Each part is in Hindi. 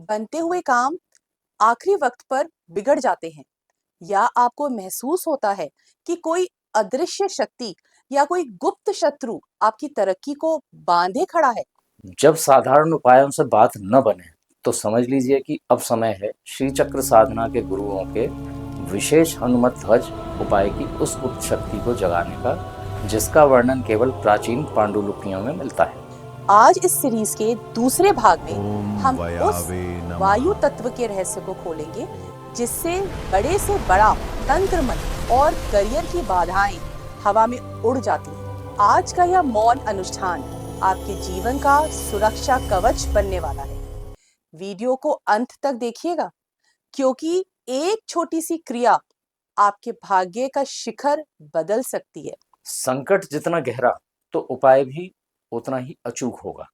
बनते हुए काम आखिरी वक्त पर बिगड़ जाते हैं या आपको महसूस होता है कि कोई अदृश्य शक्ति या कोई गुप्त शत्रु आपकी तरक्की को बांधे खड़ा है? जब साधारण उपायों से बात न बने तो समझ लीजिए कि अब समय है श्री चक्र साधना के गुरुओं के विशेष हनुमत ध्वज उपाय की उस गुप्त शक्ति को जगाने का, जिसका वर्णन केवल प्राचीन पांडुलिपियों में मिलता है। आज इस सीरीज के दूसरे भाग में ओम हम उस वयावे नमः। वायु तत्व के रहस्य को खोलेंगे जिससे बड़े से बड़ा तंत्र मंत्र और करियर की बाधाएं हवा में उड़ जाती हैं। आज का यह मौन अनुष्ठान आपके जीवन का सुरक्षा कवच बनने वाला है। वीडियो को अंत तक देखिएगा क्योंकि एक छोटी सी क्रिया आपके भाग्य का शिखर बदल सकती है। संकट जितना गहरा तो उपाय भी उतना ही अचूक होगा।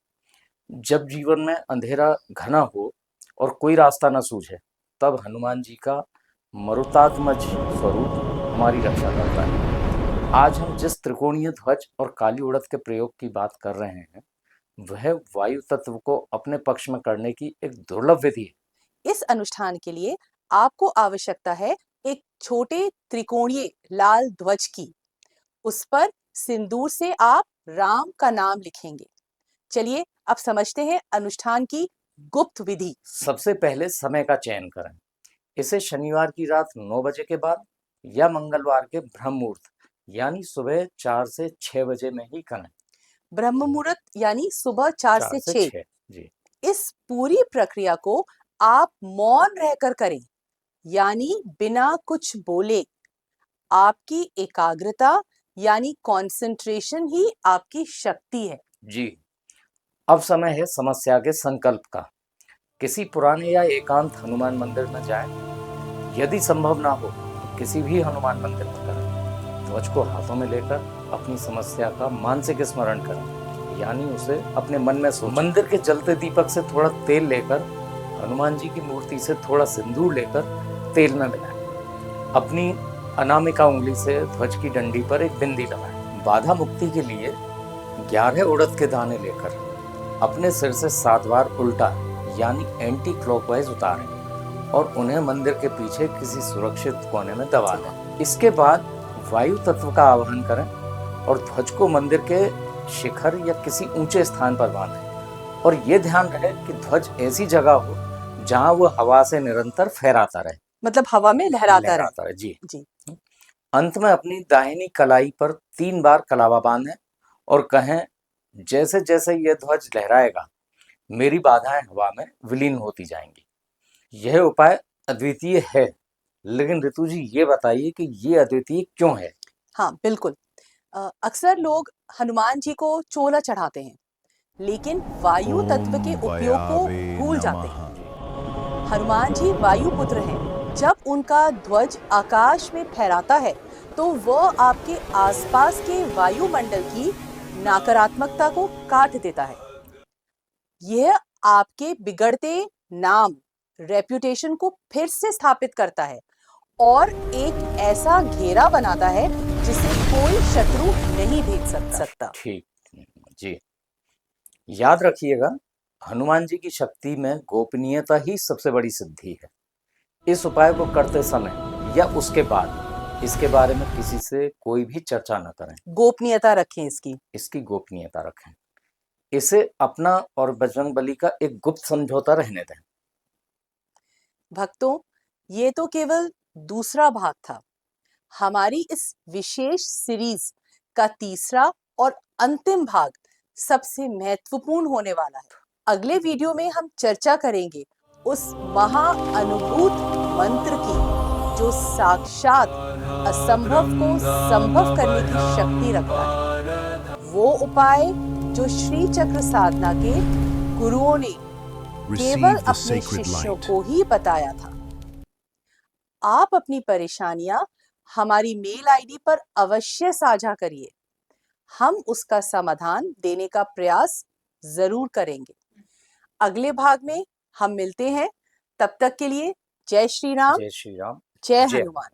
जब जीवन में अंधेरा घना हो और कोई रास्ता न सूझे, तब हनुमान जी का मरुतात्मज स्वरूप हमारी रक्षा करता है। आज हम जिस त्रिकोणीय ध्वज और काली उड़द के प्रयोग की बात कर रहे हैं, वह वायु तत्व को अपने पक्ष में करने की एक दुर्लभ विधि है। इस अनुष्ठान के लिए आपको आवश्यकता है एक छोटे त्रिकोणीय लाल ध्वज की। उस पर सिंदूर से आप राम का नाम लिखेंगे। चलिए अब समझते हैं अनुष्ठान की गुप्त विधि। सबसे पहले समय का चयन करें। इसे शनिवार की रात 9 बजे के बाद या मंगलवार के ब्रह्म मुहूर्त यानी सुबह 4 से 6 बजे में ही करें। ब्रह्म मुहूर्त यानी सुबह 4 से 6। 6 जी। इस पूरी प्रक्रिया को आप मौन रहकर करें, यानी बिना कुछ बोले। आपकी एकाग्रता यानी कंसंट्रेशन ही आपकी शक्ति है। जी, अब समय है समस्या के संकल्प का। किसी पुराने या एकांत हनुमान मंदिर में जाएं। यदि संभव ना हो तो किसी भी हनुमान मंदिर में करें। ध्वज को हाथों में लेकर अपनी समस्या का मानसिक स्मरण करें, यानी उसे अपने मन में सोचें। मंदिर के जलते दीपक से थोड़ा तेल लेकर हनुमान जी की मूर्ति से थोड़ा सिंदूर लेकर तेल में मिलाएं। अपनी अनामिका उंगली से ध्वज की डंडी पर एक बिंदी लगाएं। बाधा मुक्ति के लिए 11 उड़द के दाने लेकर अपने सिर से 7 बार उल्टा यानी एंटी क्लॉकवाइज उतारें और उन्हें मंदिर के पीछे किसी सुरक्षित कोने में दबा दें। इसके बाद वायु तत्व का आवाहन करें और ध्वज को मंदिर के शिखर या किसी ऊंचे स्थान पर बांधें। और ये ध्यान रहे कि ध्वज ऐसी जगह हो जहां वो हवा से निरंतर फहराता रहे, मतलब हवा में लहराता रहे। जी। जी। अंत में अपनी दाहिनी कलाई पर 3 बार कलावा बांधें और कहें, जैसे जैसे यह ध्वज लहराएगा मेरी बाधाएं हवा में विलीन होती जाएंगी। यह उपाय अद्वितीय है, लेकिन ऋतु जी ये बताइए कि ये अद्वितीय क्यों है? हाँ बिल्कुल। अक्सर लोग हनुमान जी को चोला चढ़ाते हैं, लेकिन वायु तत्व के उपयोग को भूल जाते हैं। हनुमान जी वायु पुत्र हैं। जब उनका ध्वज आकाश में फहराता है तो वह आपके आसपास के वायुमंडल की नकारात्मकता को काट देता है। यह आपके बिगड़ते नाम रेप्यूटेशन को फिर से स्थापित करता है और एक ऐसा घेरा बनाता है जिसे कोई शत्रु नहीं भेद सकता। ठीक जी। याद रखिएगा, हनुमान जी की शक्ति में गोपनीयता ही सबसे बड़ी सिद्धि है। इस उपाय को करते समय या उसके बाद इसके बारे में किसी से कोई भी चर्चा न करें। गोपनीयता रखें इसकी गोपनीयता रखें। इसे अपना और बजरंगबली का एक गुप्त समझौता रहने दें। भक्तों, ये तो केवल दूसरा भाग था हमारी इस विशेष सीरीज का। तीसरा और अंतिम भाग सबसे महत्वपूर्ण होने वाला है। अगले वीडियो में हम चर्चा करेंगे उस महाअनुभूत मंत्र की जो साक्षात असंभव को संभव करने की शक्ति रखता है। वो उपाय जो श्री चक्र साधना के गुरुओं ने केवल अपने शिष्यों को ही बताया था। आप अपनी परेशानियां हमारी मेल आईडी पर अवश्य साझा करिए। हम उसका समाधान देने का प्रयास जरूर करेंगे। अगले भाग में हम मिलते हैं। तब तक के लिए जय श्री राम, जय श्री राम, जय जय हनुमान।